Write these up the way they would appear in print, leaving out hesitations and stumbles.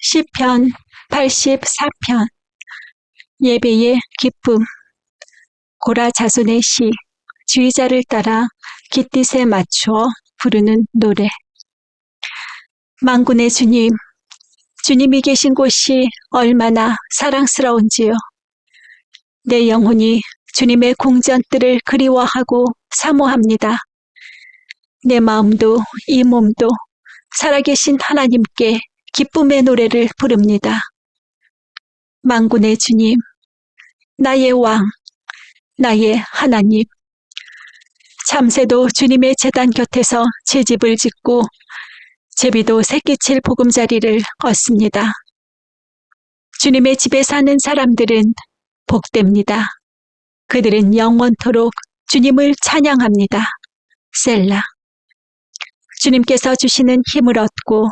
시편 84편. 예배의 기쁨. 고라 자손의 시. 지휘자를 따라 깃딧에 맞추어 부르는 노래. 만군의 주님, 주님이 계신 곳이 얼마나 사랑스러운지요. 내 영혼이 주님의 궁전들을 그리워하고 사모합니다. 내 마음도 이 몸도 살아계신 하나님께 기쁨의 노래를 부릅니다. 만군의 주님, 나의 왕, 나의 하나님. 참새도 주님의 제단 곁에서 제 집을 짓고 제비도 새끼칠 보금자리를 얻습니다. 주님의 집에 사는 사람들은 복됩니다. 그들은 영원토록 주님을 찬양합니다. 셀라. 주님께서 주시는 힘을 얻고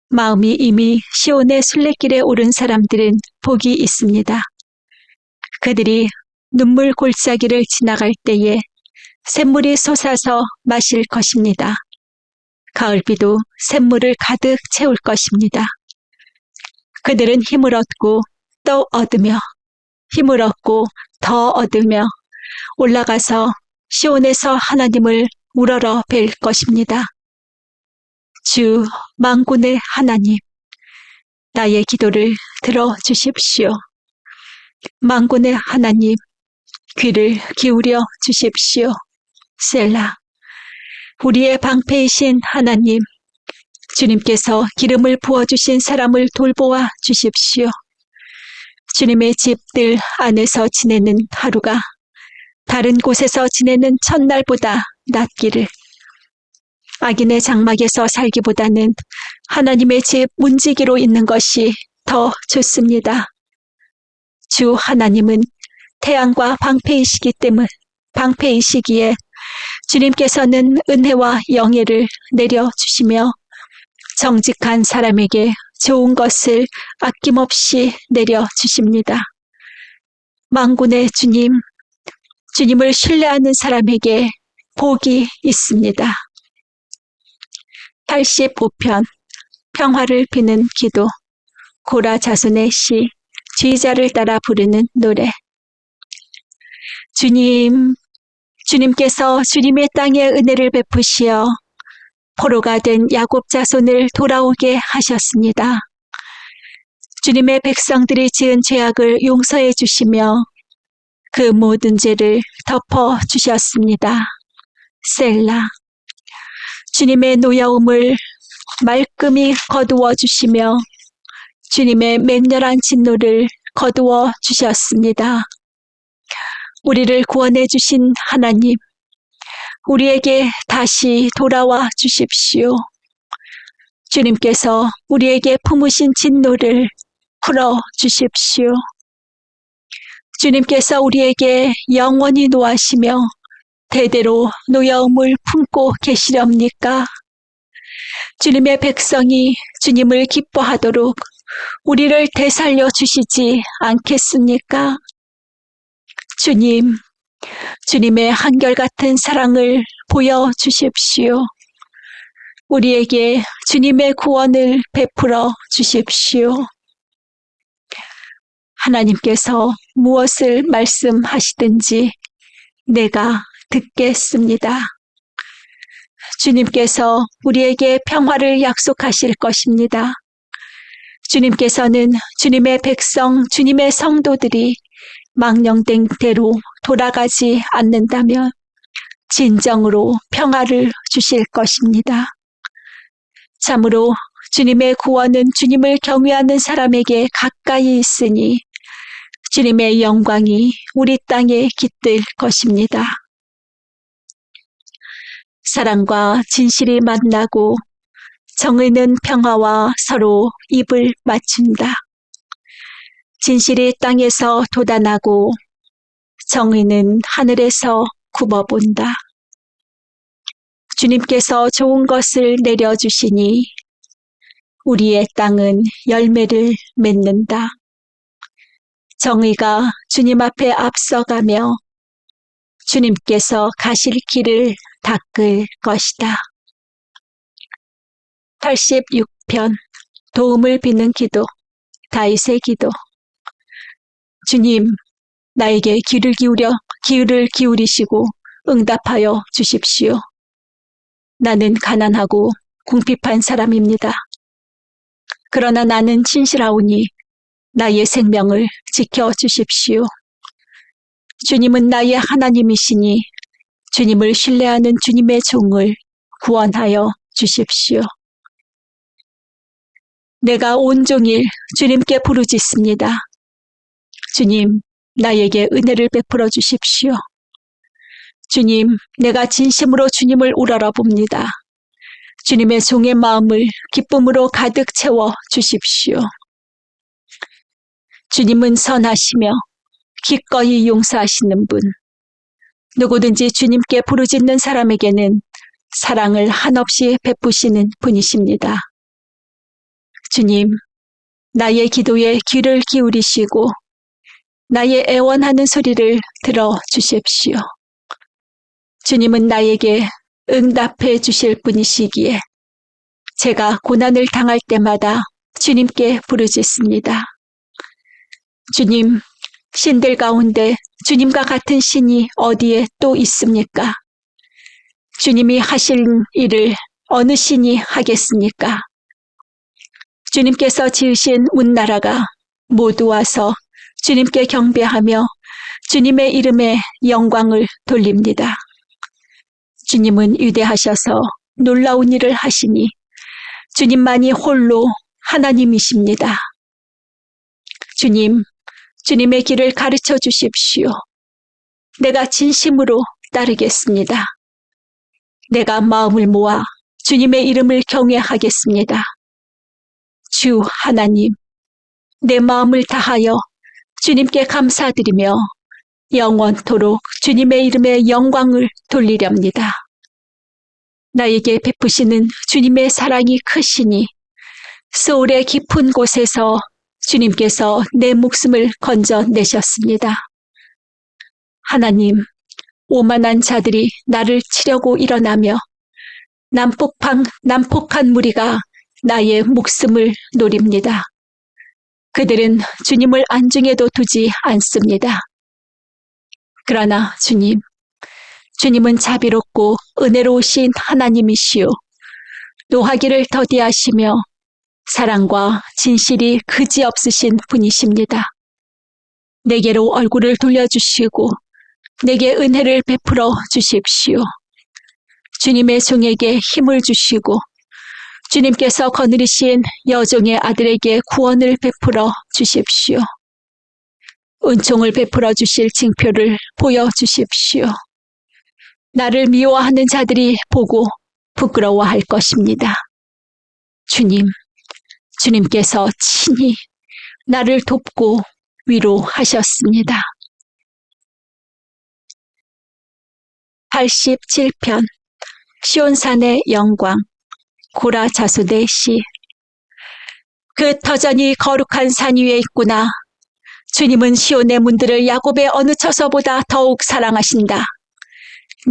마음이 이미 시온의 순례길에 오른 사람들은 복이 있습니다. 그들이 눈물 골짜기를 지나갈 때에 샘물이 솟아서 마실 것입니다. 가을비도 샘물을 가득 채울 것입니다. 그들은 힘을 얻고 또 얻으며 힘을 얻고 더 얻으며 올라가서 시온에서 하나님을 우러러 뵐 것입니다. 주 만군의 하나님, 나의 기도를 들어주십시오. 만군의 하나님, 귀를 기울여 주십시오. 셀라. 우리의 방패이신 하나님, 주님께서 기름을 부어주신 사람을 돌보아 주십시오. 주님의 집들 안에서 지내는 하루가 다른 곳에서 지내는 첫날보다 낫기를. 악인의 장막에서 살기보다는 하나님의 집 문지기로 있는 것이 더 좋습니다. 주 하나님은 태양과 방패이시기에 주님께서는 은혜와 영예를 내려주시며 정직한 사람에게 좋은 것을 아낌없이 내려주십니다. 만군의 주님, 주님을 신뢰하는 사람에게 복이 있습니다. 85편. 평화를 비는 기도. 고라 자손의 시. 지휘자를 따라 부르는 노래. 주님께서 주님의 땅에 은혜를 베푸시어 포로가 된 야곱 자손을 돌아오게 하셨습니다. 주님의 백성들이 지은 죄악을 용서해 주시며 그 모든 죄를 덮어 주셨습니다. 셀라. 주님의 노여움을 말끔히 거두어 주시며 주님의 맹렬한 진노를 거두어 주셨습니다. 우리를 구원해 주신 하나님, 우리에게 다시 돌아와 주십시오. 주님께서 우리에게 품으신 진노를 풀어 주십시오. 주님께서 우리에게 영원히 노하시며 대대로 노여움을 품고 계시렵니까? 주님의 백성이 주님을 기뻐하도록 우리를 되살려 주시지 않겠습니까? 주님의 한결같은 사랑을 보여주십시오. 우리에게 주님의 구원을 베풀어 주십시오. 하나님께서 무엇을 말씀하시든지 내가 듣겠습니다. 주님께서 우리에게 평화를 약속하실 것입니다. 주님께서는 주님의 백성, 주님의 성도들이 망령된 대로 돌아가지 않는다면 진정으로 평화를 주실 것입니다. 참으로 주님의 구원은 주님을 경외하는 사람에게 가까이 있으니 주님의 영광이 우리 땅에 깃들 것입니다. 사랑과 진실이 만나고 정의는 평화와 서로 입을 맞춘다. 진실이 땅에서 돋아나고 정의는 하늘에서 굽어본다. 주님께서 좋은 것을 내려주시니 우리의 땅은 열매를 맺는다. 정의가 주님 앞에 앞서가며 주님께서 가실 길을 닦을 것이다. 86편. 도움을 비는 기도, 다윗의 기도. 주님, 나에게 귀를 기울이시고 응답하여 주십시오. 나는 가난하고 궁핍한 사람입니다. 그러나 나는 진실하오니 나의 생명을 지켜주십시오. 주님은 나의 하나님이시니 주님을 신뢰하는 주님의 종을 구원하여 주십시오. 내가 온종일 주님께 부르짖습니다. 주님, 나에게 은혜를 베풀어 주십시오. 주님, 내가 진심으로 주님을 우러러봅니다. 주님의 종의 마음을 기쁨으로 가득 채워 주십시오. 주님은 선하시며 기꺼이 용서하시는 분. 누구든지 주님께 부르짖는 사람에게는 사랑을 한없이 베푸시는 분이십니다. 주님, 나의 기도에 귀를 기울이시고 나의 애원하는 소리를 들어주십시오. 주님은 나에게 응답해 주실 분이시기에 제가 고난을 당할 때마다 주님께 부르짖습니다. 주님, 신들 가운데 주님과 같은 신이 어디에 또 있습니까? 주님이 하실 일을 어느 신이 하겠습니까? 주님께서 지으신 온 나라가 모두 와서 주님께 경배하며 주님의 이름에 영광을 돌립니다. 주님은 위대하셔서 놀라운 일을 하시니 주님만이 홀로 하나님이십니다. 주님, 주님의 길을 가르쳐 주십시오. 내가 진심으로 따르겠습니다. 내가 마음을 모아 주님의 이름을 경외하겠습니다. 주 하나님, 내 마음을 다하여 주님께 감사드리며 영원토록 주님의 이름에 영광을 돌리렵니다. 나에게 베푸시는 주님의 사랑이 크시니 소울의 깊은 곳에서 주님께서 내 목숨을 건져내셨습니다. 하나님, 오만한 자들이 나를 치려고 일어나며 난폭한 무리가 나의 목숨을 노립니다. 그들은 주님을 안중에도 두지 않습니다. 그러나 주님은 자비롭고 은혜로우신 하나님이시오. 노하기를 더디하시며 사랑과 진실이 그지없으신 분이십니다. 내게로 얼굴을 돌려주시고 내게 은혜를 베풀어 주십시오. 주님의 종에게 힘을 주시고 주님께서 거느리신 여종의 아들에게 구원을 베풀어 주십시오. 은총을 베풀어 주실 징표를 보여주십시오. 나를 미워하는 자들이 보고 부끄러워할 것입니다. 주님께서 친히 나를 돕고 위로하셨습니다. 87편 시온산의 영광 고라 자손의 시. 그 터전이 거룩한 산 위에 있구나. 주님은 시온의 문들을 야곱의 어느 처소보다 더욱 사랑하신다.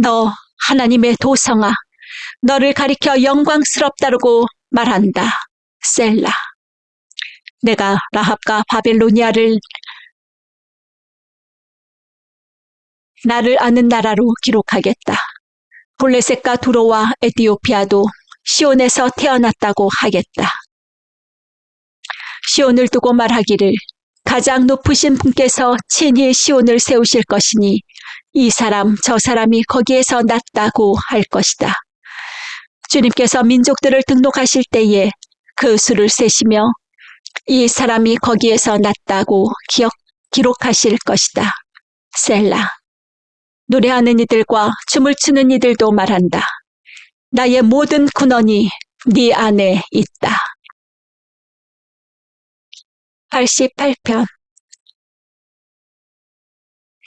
너 하나님의 도성아, 너를 가리켜 영광스럽다고 말한다. 셀라. 내가 라합과 바벨로니아를 나를 아는 나라로 기록하겠다. 블레셋과 두로와 에티오피아도 시온에서 태어났다고 하겠다. 시온을 두고 말하기를 가장 높으신 분께서 친히 시온을 세우실 것이니 이 사람 저 사람이 거기에서 났다고 할 것이다. 주님께서 민족들을 등록하실 때에 그 수를 세시며 이 사람이 거기에서 났다고 기록하실 것이다. 셀라. 노래하는 이들과 춤을 추는 이들도 말한다. 나의 모든 근원이 네 안에 있다. 88편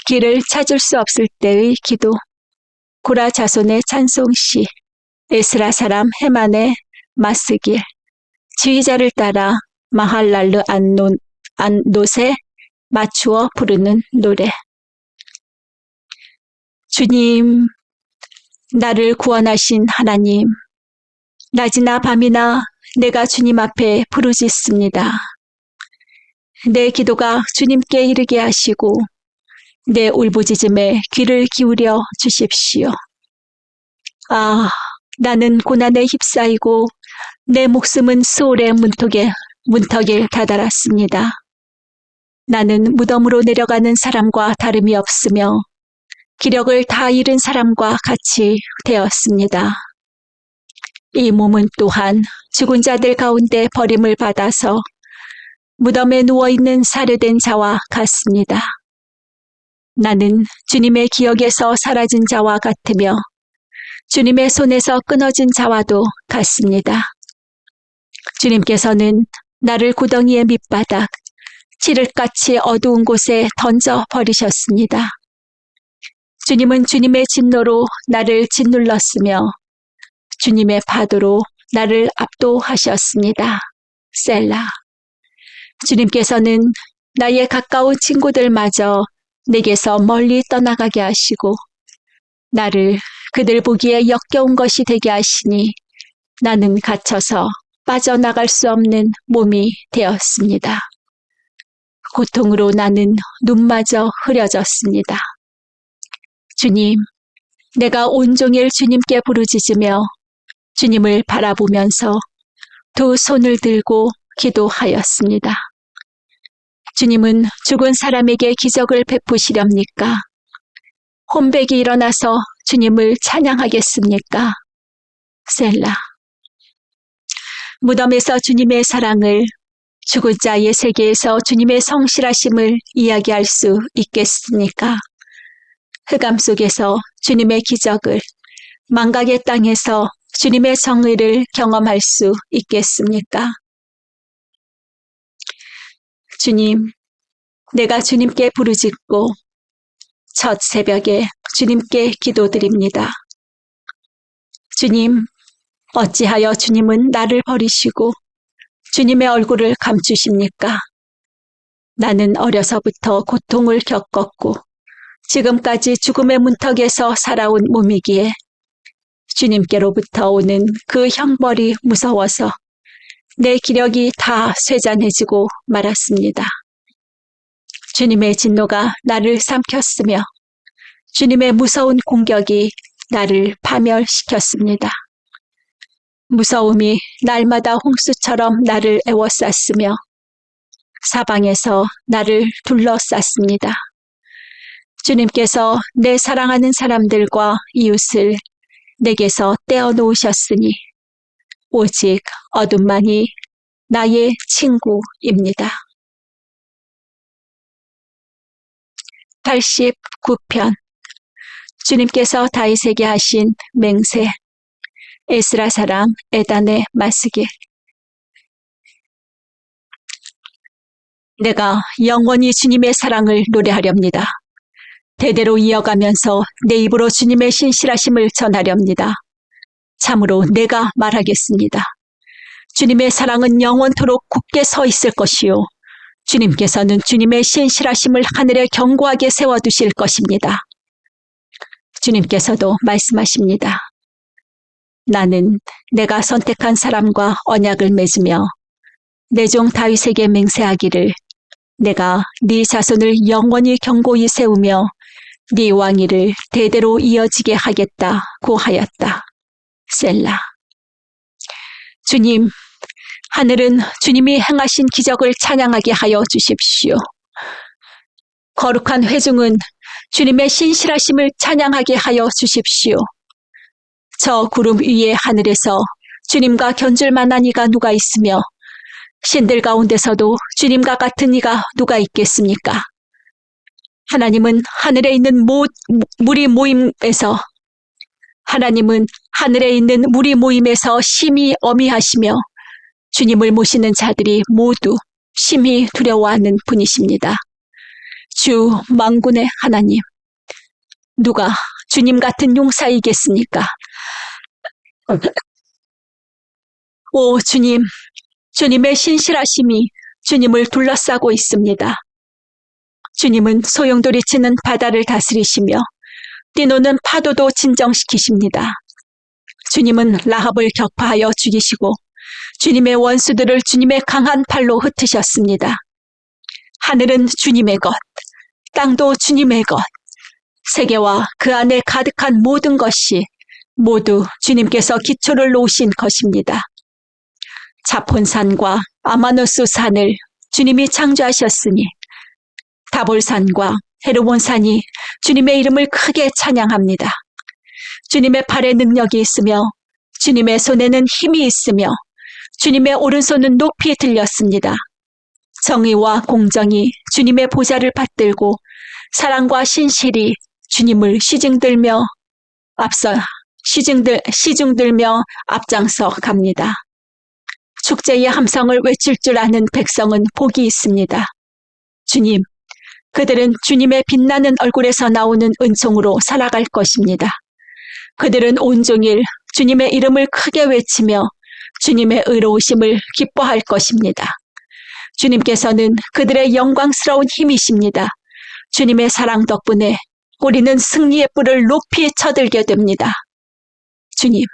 길을 찾을 수 없을 때의 기도. 고라 자손의 찬송시. 에스라 사람 헤만의 마스길. 지휘자를 따라 마할랄르 안노세 맞추어 부르는 노래. 주님, 나를 구원하신 하나님, 낮이나 밤이나 내가 주님 앞에 부르짖습니다. 내 기도가 주님께 이르게 하시고 내 울부짖음에 귀를 기울여 주십시오. 아, 나는 고난에 휩싸이고 내 목숨은 수월의 문턱에 다다랐습니다. 나는 무덤으로 내려가는 사람과 다름이 없으며 기력을 다 잃은 사람과 같이 되었습니다. 이 몸은 또한 죽은 자들 가운데 버림을 받아서 무덤에 누워있는 사료된 자와 같습니다. 나는 주님의 기억에서 사라진 자와 같으며 주님의 손에서 끊어진 자와도 같습니다. 주님께서는 나를 구덩이의 밑바닥, 칠흑같이 어두운 곳에 던져 버리셨습니다. 주님은 주님의 진노로 나를 짓눌렀으며 주님의 파도로 나를 압도하셨습니다. 셀라. 주님께서는 나의 가까운 친구들마저 내게서 멀리 떠나가게 하시고 나를 그들 보기에 역겨운 것이 되게 하시니 나는 갇혀서 빠져나갈 수 없는 몸이 되었습니다. 고통으로 나는 눈마저 흐려졌습니다. 주님, 내가 온종일 주님께 부르짖으며 주님을 바라보면서 두 손을 들고 기도하였습니다. 주님은 죽은 사람에게 기적을 베푸시렵니까? 혼백이 일어나서 주님을 찬양하겠습니까? 셀라. 무덤에서 주님의 사랑을, 죽은 자의 세계에서 주님의 성실하심을 이야기할 수 있겠습니까? 흑암 속에서 주님의 기적을, 망각의 땅에서 주님의 정의를 경험할 수 있겠습니까? 주님, 내가 주님께 부르짖고 첫 새벽에 주님께 기도드립니다. 주님, 어찌하여 주님은 나를 버리시고 주님의 얼굴을 감추십니까? 나는 어려서부터 고통을 겪었고 지금까지 죽음의 문턱에서 살아온 몸이기에 주님께로부터 오는 그 형벌이 무서워서 내 기력이 다 쇠잔해지고 말았습니다. 주님의 진노가 나를 삼켰으며 주님의 무서운 공격이 나를 파멸시켰습니다. 무서움이 날마다 홍수처럼 나를 에워쌌으며 사방에서 나를 둘러쌌습니다. 주님께서 내 사랑하는 사람들과 이웃을 내게서 떼어놓으셨으니 오직 어둠만이 나의 친구입니다. 89편. 주님께서 다윗에게 하신 맹세. 에스라 사람 에단의 마스길. 내가 영원히 주님의 사랑을 노래하렵니다. 대대로 이어가면서 내 입으로 주님의 신실하심을 전하렵니다. 참으로 내가 말하겠습니다. 주님의 사랑은 영원토록 굳게 서 있을 것이요. 주님께서는 주님의 신실하심을 하늘에 견고하게 세워두실 것입니다. 주님께서도 말씀하십니다. 나는 내가 선택한 사람과 언약을 맺으며 내 종 다윗에게 맹세하기를 내가 네 자손을 영원히 견고히 세우며 네 왕위를 대대로 이어지게 하겠다고 하였다. 셀라. 주님, 하늘은 주님이 행하신 기적을 찬양하게 하여 주십시오. 거룩한 회중은 주님의 신실하심을 찬양하게 하여 주십시오. 저 구름 위의 하늘에서 주님과 견줄 만한 이가 누가 있으며 신들 가운데서도 주님과 같은 이가 누가 있겠습니까? 하나님은 하늘에 있는 무리 모임에서 심히 어미하시며 주님을 모시는 자들이 모두 심히 두려워하는 분이십니다. 주 만군의 하나님, 누가 주님 같은 용사이겠습니까? 오 주님, 주님의 신실하심이 주님을 둘러싸고 있습니다. 주님은 소용돌이치는 바다를 다스리시며 뛰노는 파도도 진정시키십니다. 주님은 라합을 격파하여 죽이시고 주님의 원수들을 주님의 강한 팔로 흩으셨습니다. 하늘은 주님의 것, 땅도 주님의 것, 세계와 그 안에 가득한 모든 것이 모두 주님께서 기초를 놓으신 것입니다. 자폰산과 아마노스 산을 주님이 창조하셨으니 다볼산과 헤르몬산이 주님의 이름을 크게 찬양합니다. 주님의 팔에 능력이 있으며 주님의 손에는 힘이 있으며 주님의 오른손은 높이 들렸습니다. 정의와 공정이 주님의 보좌를 받들고 사랑과 신실이 주님을 시중들며 앞장서 갑니다. 축제의 함성을 외칠 줄 아는 백성은 복이 있습니다. 주님, 그들은 주님의 빛나는 얼굴에서 나오는 은총으로 살아갈 것입니다. 그들은 온종일 주님의 이름을 크게 외치며 주님의 의로우심을 기뻐할 것입니다. 주님께서는 그들의 영광스러운 힘이십니다. 주님의 사랑 덕분에 우리는 승리의 뿔을 높이 쳐들게 됩니다. 주님,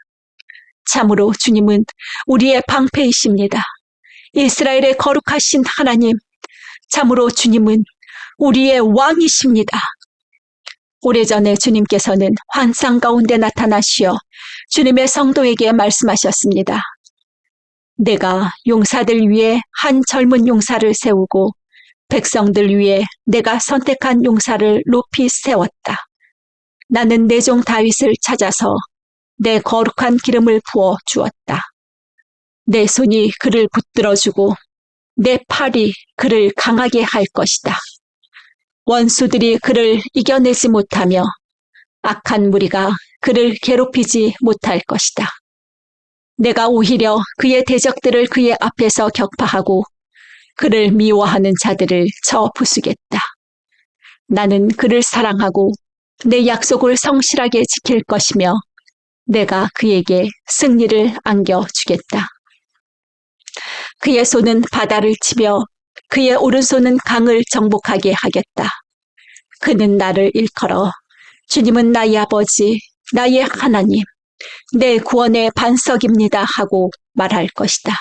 참으로 주님은 우리의 방패이십니다. 이스라엘의 거룩하신 하나님, 참으로 주님은 우리의 왕이십니다. 오래전에 주님께서는 환상 가운데 나타나시어 주님의 성도에게 말씀하셨습니다. 내가 용사들 위에 한 젊은 용사를 세우고 백성들 위에 내가 선택한 용사를 높이 세웠다. 나는 내 종 다윗을 찾아서 내 거룩한 기름을 부어 주었다. 내 손이 그를 붙들어주고 내 팔이 그를 강하게 할 것이다. 원수들이 그를 이겨내지 못하며 악한 무리가 그를 괴롭히지 못할 것이다. 내가 오히려 그의 대적들을 그의 앞에서 격파하고 그를 미워하는 자들을 쳐 부수겠다. 나는 그를 사랑하고 내 약속을 성실하게 지킬 것이며 내가 그에게 승리를 안겨주겠다. 그의 손은 바다를 치며 그의 오른손은 강을 정복하게 하겠다. 그는 나를 일컬어 주님은 나의 아버지, 나의 하나님, 내 구원의 반석입니다 하고 말할 것이다.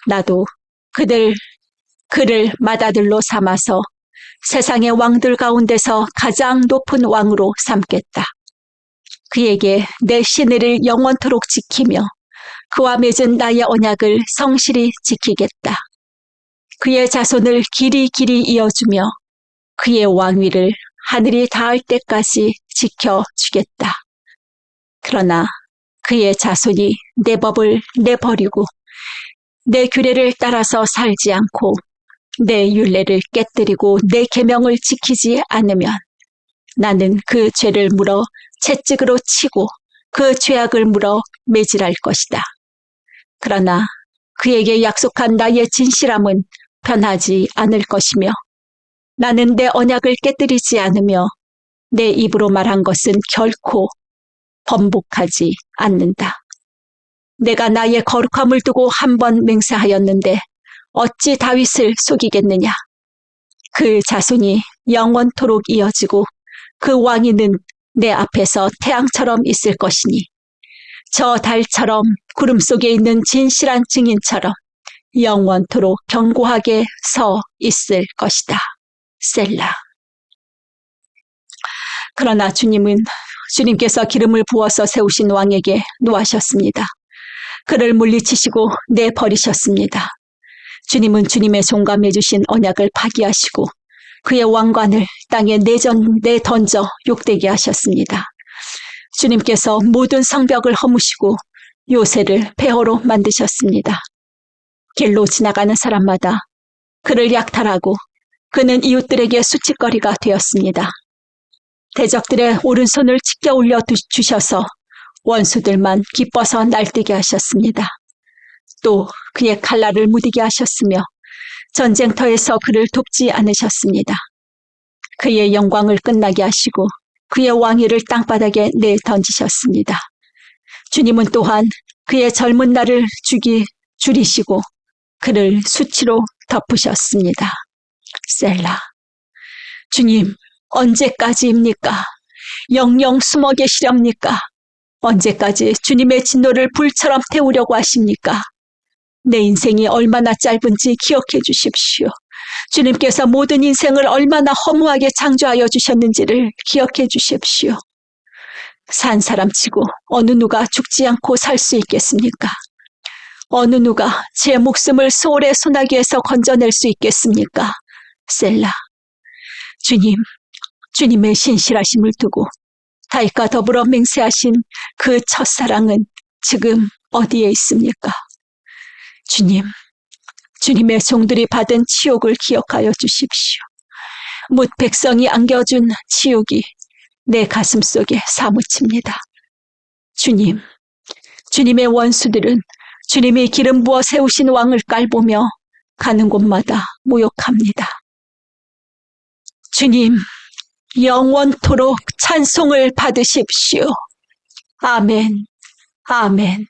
나도 그를 맏아들로 삼아서 세상의 왕들 가운데서 가장 높은 왕으로 삼겠다. 그에게 내 신의를 영원토록 지키며 그와 맺은 나의 언약을 성실히 지키겠다. 그의 자손을 길이 이어주며 그의 왕위를 하늘이 닿을 때까지 지켜주겠다. 그러나 그의 자손이 내 법을 내버리고 내 규례를 따라서 살지 않고 내 율례를 깨뜨리고 내 계명을 지키지 않으면 나는 그 죄를 물어 채찍으로 치고 그 죄악을 물어 매질할 것이다. 그러나 그에게 약속한 나의 진실함은 변하지 않을 것이며 나는 내 언약을 깨뜨리지 않으며 내 입으로 말한 것은 결코 번복하지 않는다. 내가 나의 거룩함을 두고 한 번 맹세하였는데 어찌 다윗을 속이겠느냐. 그 자손이 영원토록 이어지고 그 왕위는 내 앞에서 태양처럼 있을 것이니 저 달처럼 구름 속에 있는 진실한 증인처럼 영원토록 견고하게 서 있을 것이다. 셀라. 그러나 주님께서 기름을 부어서 세우신 왕에게 노하셨습니다. 그를 물리치시고 내버리셨습니다. 주님은 주님의 종과 맺으신 언약을 파기하시고 그의 왕관을 땅에 내던져 욕되게 하셨습니다. 주님께서 모든 성벽을 허무시고 요새를 폐허로 만드셨습니다. 길로 지나가는 사람마다 그를 약탈하고 그는 이웃들에게 수치거리가 되었습니다. 대적들의 오른손을 치켜 올려 주셔서 원수들만 기뻐서 날뛰게 하셨습니다. 또 그의 칼날을 무디게 하셨으며 전쟁터에서 그를 돕지 않으셨습니다. 그의 영광을 끝나게 하시고 그의 왕위를 땅바닥에 내던지셨습니다. 주님은 또한 그의 젊은 날을 줄이시고 그를 수치로 덮으셨습니다. 셀라. 주님, 언제까지입니까? 영영 숨어 계시렵니까? 언제까지 주님의 진노를 불처럼 태우려고 하십니까? 내 인생이 얼마나 짧은지 기억해 주십시오. 주님께서 모든 인생을 얼마나 허무하게 창조하여 주셨는지를 기억해 주십시오. 산 사람치고 어느 누가 죽지 않고 살 수 있겠습니까? 어느 누가 제 목숨을 소울의 소나기에서 건져낼 수 있겠습니까? 셀라. 주님, 주님의 신실하심을 두고 다윗과 더불어 맹세하신 그 첫사랑은 지금 어디에 있습니까? 주님, 주님의 종들이 받은 치욕을 기억하여 주십시오. 뭇 백성이 안겨준 치욕이 내 가슴 속에 사무칩니다. 주님, 주님의 원수들은 주님이 기름 부어 세우신 왕을 깔보며 가는 곳마다 모욕합니다. 주님, 영원토록 찬송을 받으십시오. 아멘, 아멘.